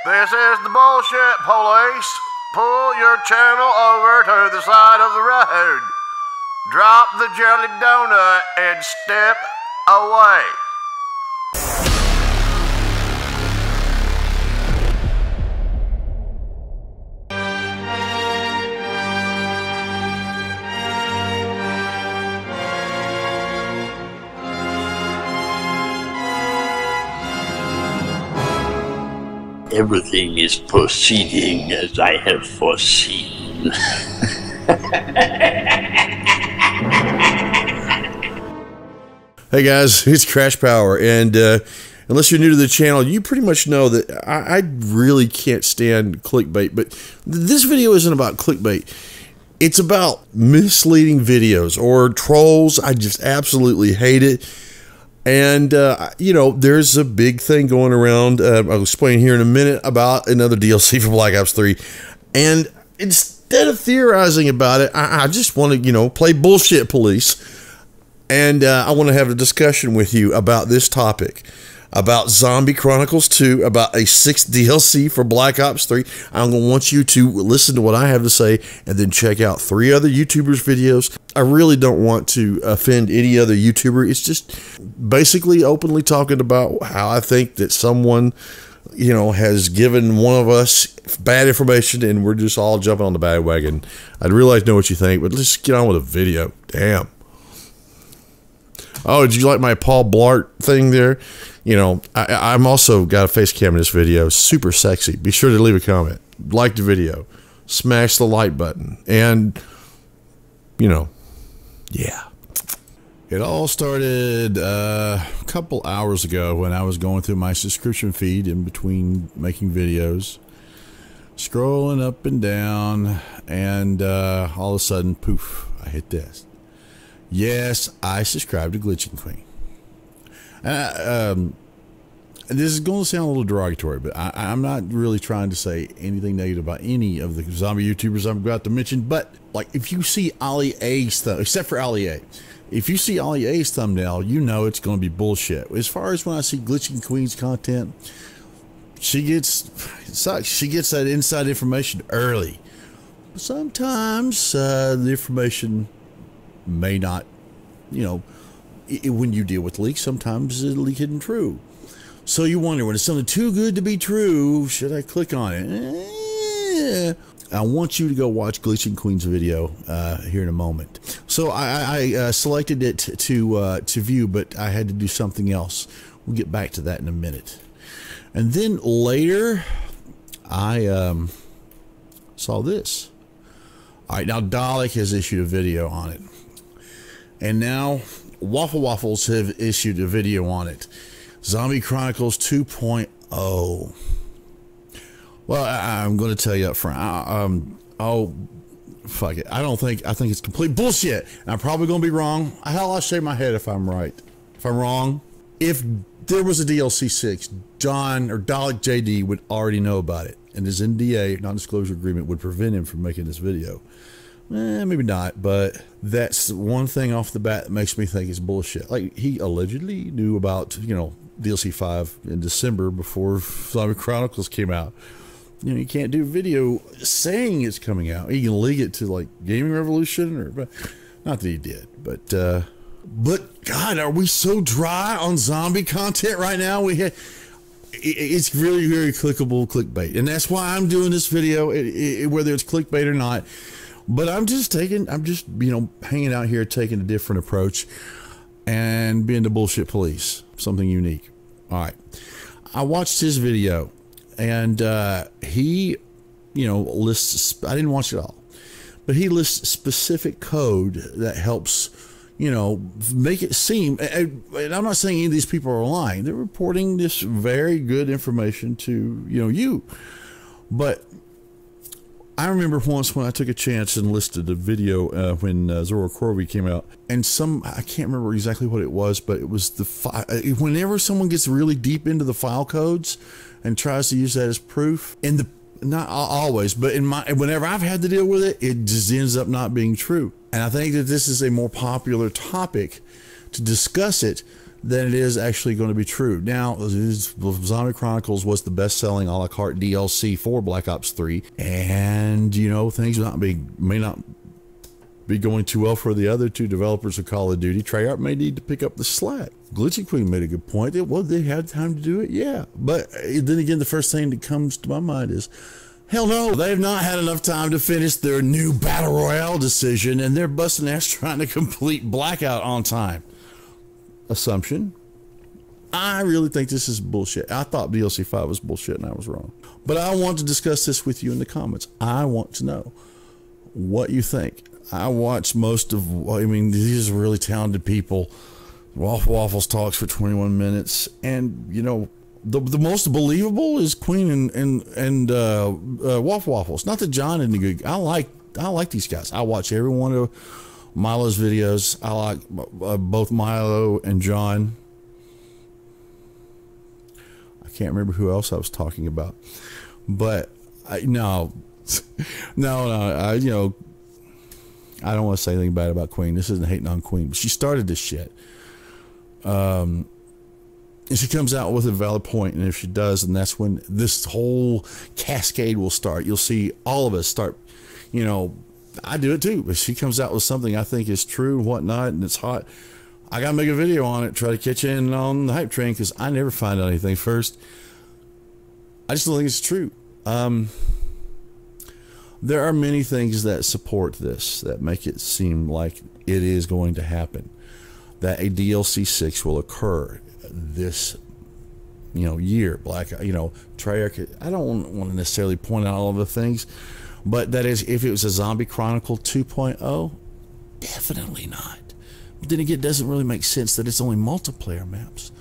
This is the bullshit police. Pull your channel over to the side of the road. Drop the jelly donut and step away. Everything is proceeding as I have foreseen. Hey guys, it's Crash Power, and unless you're new to the channel, you pretty much know that I really can't stand clickbait, but this video isn't about clickbait. It's about misleading videos or trolls. I just absolutely hate it. And, you know, there's a big thing going around. I'll explain here in a minute about another DLC for Black Ops 3. And instead of theorizing about it, I just want to, you know, play bullshit police. And I want to have a discussion with you about this topic, about Zombie Chronicles 2, about a 6th DLC for Black Ops 3. I'm going to want you to listen to what I have to say and then check out 3 other YouTubers' videos. I really don't want to offend any other YouTuber. It's just basically openly talking about how I think that someone, you know, has given one of us bad information and we're just all jumping on the bandwagon. I'd really like to know what you think, but let's just get on with the video. Damn. Oh, did you like my Paul Blart thing there? You know, I'm also got a face cam in this video. Super sexy. Be sure to leave a comment. Like the video. Smash the like button. And, you know, yeah. It all started a couple hours ago when I was going through my subscription feed in between making videos. Scrolling up and down. And all of a sudden, poof, I hit this. Yes, I subscribe to Glitching Queen. This is going to sound a little derogatory, but I'm not really trying to say anything negative about any of the zombie YouTubers I'm about to mention. But like, if you see Ollie A's thumbnail, except for Ollie A, if you see Ollie A's thumbnail, you know it's going to be bullshit. As far as when I see Glitching Queen's content, she gets that inside information early. Sometimes the information may not, you know, when you deal with leaks, sometimes it'll leak hidden true. So you wonder, when it's something too good to be true, should I click on it? I want you to go watch Glitching Queen's video here in a moment. So I selected it to view, but I had to do something else. We'll get back to that in a minute. And then later, I saw this. All right, now Dalek has issued a video on it. And now Waffle Waffles have issued a video on it. Zombie Chronicles 2.0. Well, I'm going to tell you up front. Oh, fuck it. I think it's complete bullshit. And I'm probably going to be wrong. Hell, I'll shake my head if I'm right. If I'm wrong. If there was a DLC 6, John or Dalek JD would already know about it. And his NDA, non-disclosure agreement, would prevent him from making this video. Maybe not, but that's one thing off the bat that makes me think it's bullshit. Like, he allegedly knew about, you know, DLC 5 in December before Zombie Chronicles came out. You know, you can't do video saying it's coming out. You can leak it to, like, Gaming Revolution, but not that he did. But God, are we so dry on zombie content right now? It's really very clickable clickbait, and that's why I'm doing this video, whether it's clickbait or not. But I'm just, you know, hanging out here, taking a different approach and being the bullshit police, something unique. All right. I watched his video and he, you know, lists, I didn't watch it all, but he lists specific code that helps, you know, make it seem, and I'm not saying any of these people are lying. They're reporting this very good information to, you know, but I remember once when I took a chance and listed a video when Zora Corby came out, and I can't remember exactly what it was, but it was whenever someone gets really deep into the file codes and tries to use that as proof, not always, but whenever I've had to deal with it, it just ends up not being true. And I think that this is a more popular topic to discuss it than it is actually going to be true. Now, Zombie Chronicles was the best-selling a la carte DLC for Black Ops 3, and you know things may not be going too well for the other two developers of Call of Duty. Treyarch may need to pick up the slack. Glitchy Queen made a good point. Well, they had time to do it, yeah. But then again, the first thing that comes to my mind is, hell no, they've not had enough time to finish their new Battle Royale decision, and they're busting ass trying to complete Blackout on time. Assumption. I really think this is bullshit. I thought DLC 5 was bullshit, and I was wrong. But I want to discuss this with you in the comments. I want to know what you think. I watch most of, I mean, these are really talented people. Waffles talks for 21 minutes, and you know, the most believable is Queen and Waffles. Not that John isn't good. I like these guys. I watch every one of Milo's videos. I like both Milo and John. I can't remember who else I was talking about, but no, you know, I don't want to say anything bad about Queen. This isn't hating on Queen, but she started this shit. And she comes out with a valid point, and if she does, and that's when this whole cascade will start. You'll see all of us start, you know, I do it too. If she comes out with something I think is true and whatnot, and it's hot, I got to make a video on it, try to catch in on the hype train, because I never find out anything first. I just don't think it's true. There are many things that support this, that make it seem like it is going to happen, that a DLC 6 will occur this, you know, year. Treyarch, I don't want to necessarily point out all of the things, but that is, if it was a Zombie Chronicle 2.0, definitely not. But then again, it doesn't really make sense that it's only multiplayer maps.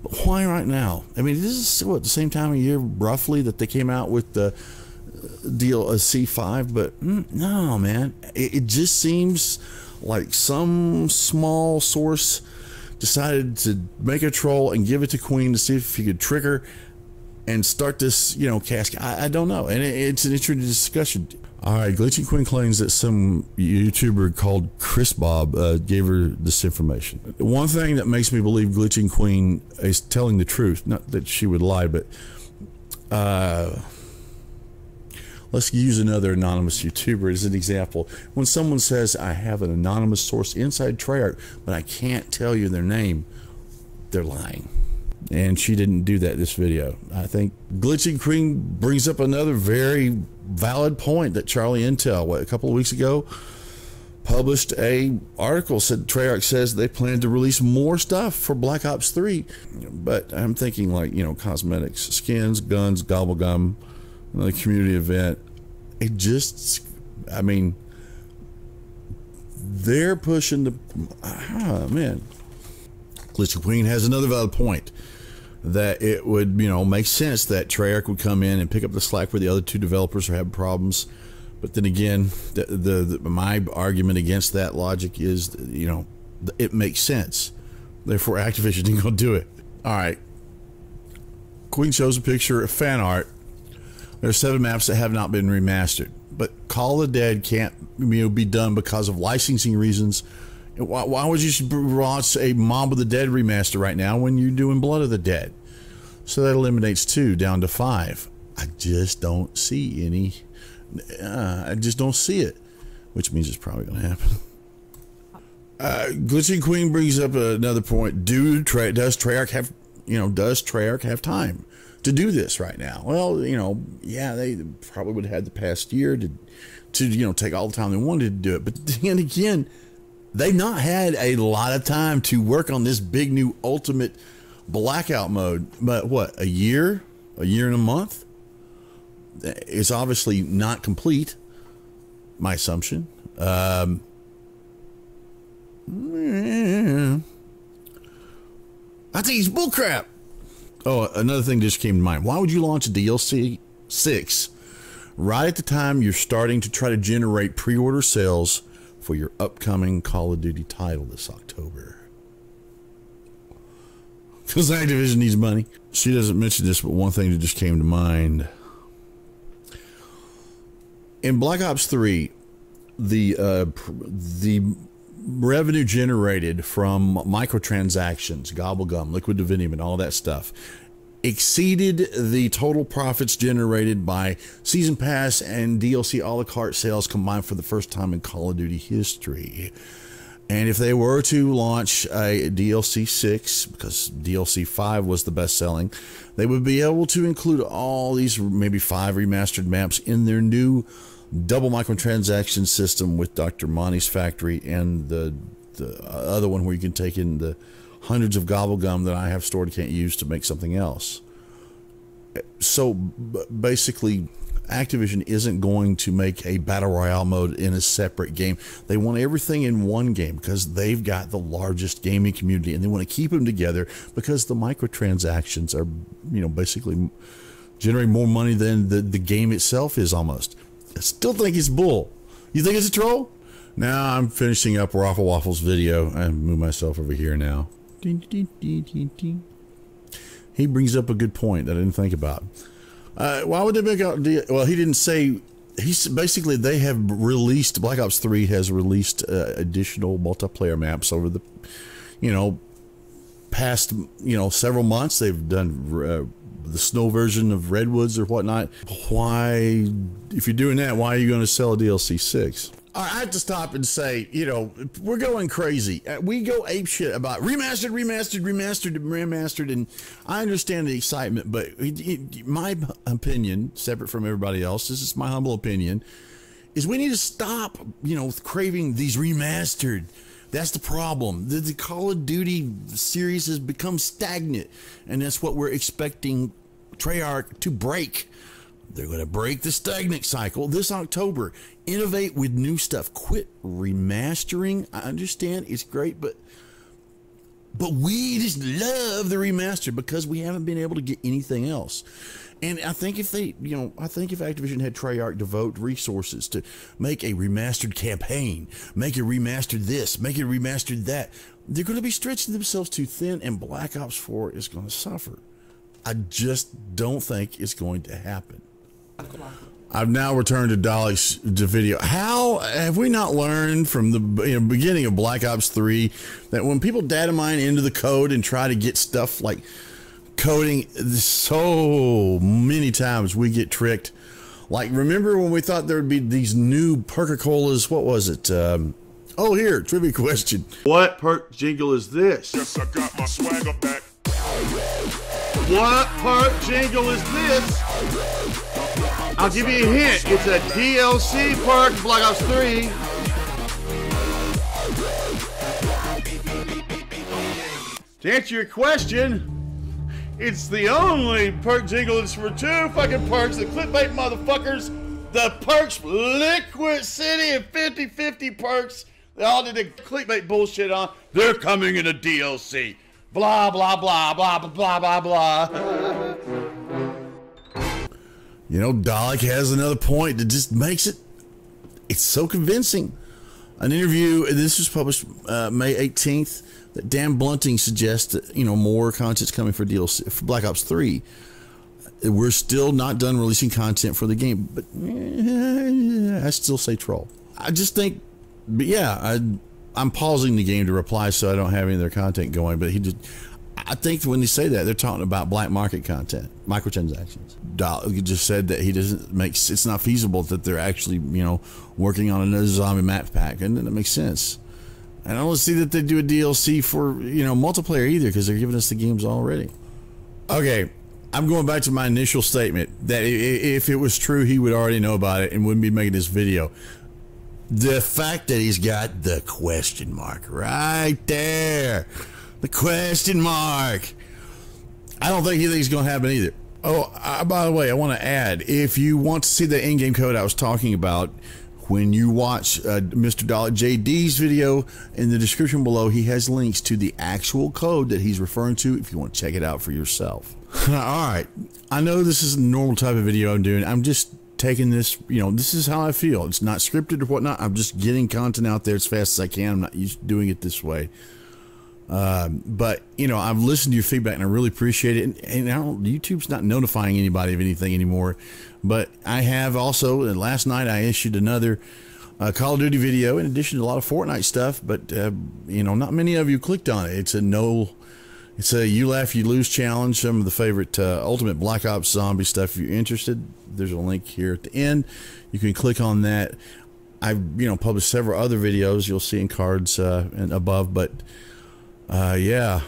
But why right now? I mean, this is what, the same time of year roughly that they came out with the DLC 5, but no, man, it just seems like some small source decided to make a troll and give it to Queen to see if he could trick her and start this, you know, cascade. I don't know, and it's an interesting discussion. All right, Glitching Queen claims that some YouTuber called Chris Bob gave her this information. One thing that makes me believe Glitching Queen is telling the truth, not that she would lie, but let's use another anonymous YouTuber as an example. When someone says, I have an anonymous source inside Treyarch, but I can't tell you their name, they're lying. And she didn't do that this video. I think Glitching Queen brings up another very valid point that Charlie Intel, a couple of weeks ago, published a article, said Treyarch says they plan to release more stuff for Black Ops 3. But I'm thinking, like, you know, cosmetics, skins, guns, gobble gum, the community event. It just, I mean, they're pushing the, man. Glitchy Queen has another valid point, that it would, you know, make sense that Treyarch would come in and pick up the slack where the other two developers are having problems. But then again, my argument against that logic is, you know, it makes sense. Therefore, Activision ain't gonna do it. All right. Queen shows a picture of fan art. There are 7 maps that have not been remastered, but Call of the Dead can't, you know, be done because of licensing reasons. Why would you watch a Mob of the Dead remaster right now when you're doing Blood of the Dead? So that eliminates 2 down to 5. I just don't see any. I just don't see it, which means it's probably going to happen. Glitching Queen brings up another point. Does Treyarch have, you know, does Treyarch have time to do this right now? Well, you know, yeah, they probably would have had the past year to you know, take all the time they wanted to do it. But then again, they've not had a lot of time to work on this big new ultimate blackout mode. But what, a year and a month? It's obviously not complete, my assumption. I think it's bullcrap. Oh, another thing just came to mind. Why would you launch a DLC 6 right at the time you're starting to try to generate pre-order sales for your upcoming Call of Duty title this October? Because Activision needs money. She doesn't mention this, but one thing that just came to mind. In Black Ops 3, the revenue generated from microtransactions, Gobblegum, Liquid Divinium, and all that stuff exceeded the total profits generated by Season Pass and DLC a la carte sales combined for the first time in Call of Duty history. And if they were to launch a DLC 6, because DLC 5 was the best selling, they would be able to include all these maybe 5 remastered maps in their new double microtransaction system with Dr. Monty's Factory and the other one where you can take in the hundreds of Gobblegum that I have stored and can't use to make something else. So basically, Activision isn't going to make a battle royale mode in a separate game. They want everything in one game because they've got the largest gaming community, and they want to keep them together because the microtransactions are, basically generating more money than the game itself is almost. I still think it's bull. You think it's a troll? Now I'm finishing up Raffle Waffle's video. I move myself over here now. He brings up a good point that I didn't think about. Why would they make out? Well, he didn't say. He's basically they have released. Black Ops 3 has released additional multiplayer maps over the, past several months. They've done the snow version of Redwoods or whatnot. Why, if you're doing that, why are you going to sell a DLC 6? I have to stop and say, we're going crazy. We go apeshit about remastered, and I understand the excitement, but my opinion, separate from everybody else, this is my humble opinion, is we need to stop, craving these remastered. That's the problem. The Call of Duty series has become stagnant, and that's what we're expecting Treyarch to break. They're going to break the stagnant cycle this October. Innovate with new stuff. Quit remastering. I understand it's great, but we just love the remaster because we haven't been able to get anything else. And I think if they, I think if Activision had Treyarch devote resources to make a remastered campaign, make a remastered this, make a remastered that, they're going to be stretching themselves too thin, and Black Ops 4 is going to suffer. I just don't think it's going to happen. I've now returned to Dolly's video. How have we not learned from the beginning of Black Ops 3 that when people data mine into the code and try to get stuff like coding, so many times we get tricked. Like, remember when we thought there would be these new Perca-Colas? What was it? Oh, here, trivia question. What perk jingle is this? Yes, I got my swagger back. What perk jingle is this? I'll give you a hint. It's a DLC perk, Black Ops 3. To answer your question, it's the only perk jingle that's for 2 fucking perks, the clickbait motherfuckers, the perks Liquid City and 50/50 perks. They all did the clickbait bullshit on. They're coming in a DLC. Blah, blah, blah, blah, blah, blah, blah, blah. Dalek has another point that just makes it's so convincing. An interview, this was published May 18th, that Dan Blunting suggests that, more content's coming for DLC, for Black Ops 3. We're still not done releasing content for the game, but I still say troll. I just think, but yeah, I'm pausing the game to reply so I don't have any of their content going, but I think when they say that, they're talking about black market content, microtransactions. He just said that it's not feasible that they're actually, working on another zombie map pack, and then it makes sense. I don't see that they do a DLC for, multiplayer either, because they're giving us the games already. Okay, I'm going back to my initial statement that if it was true, he would already know about it and wouldn't be making this video. The fact that he's got the question mark right there. The question mark. I don't think he thinks it's going to happen either. Oh, by the way, I want to add, if you want to see the in-game code I was talking about, when you watch Mr. Dalek JD's video, in the description below, he has links to the actual code that he's referring to if you want to check it out for yourself. All right. I know this is a normal type of video I'm doing. I'm just taking this, this is how I feel. It's not scripted or whatnot. I'm just getting content out there as fast as I can. I'm not used to doing it this way. But I've listened to your feedback and I really appreciate it. And YouTube's not notifying anybody of anything anymore, but I have also, and last night I issued another Call of Duty video, in addition to a lot of Fortnite stuff, but you know, not many of you clicked on it. It's a you laugh you lose challenge. Some of the favorite Ultimate Black Ops Zombie stuff. If you're interested, there's a link here at the end. You can click on that. I've published several other videos you'll see in cards and above, but yeah.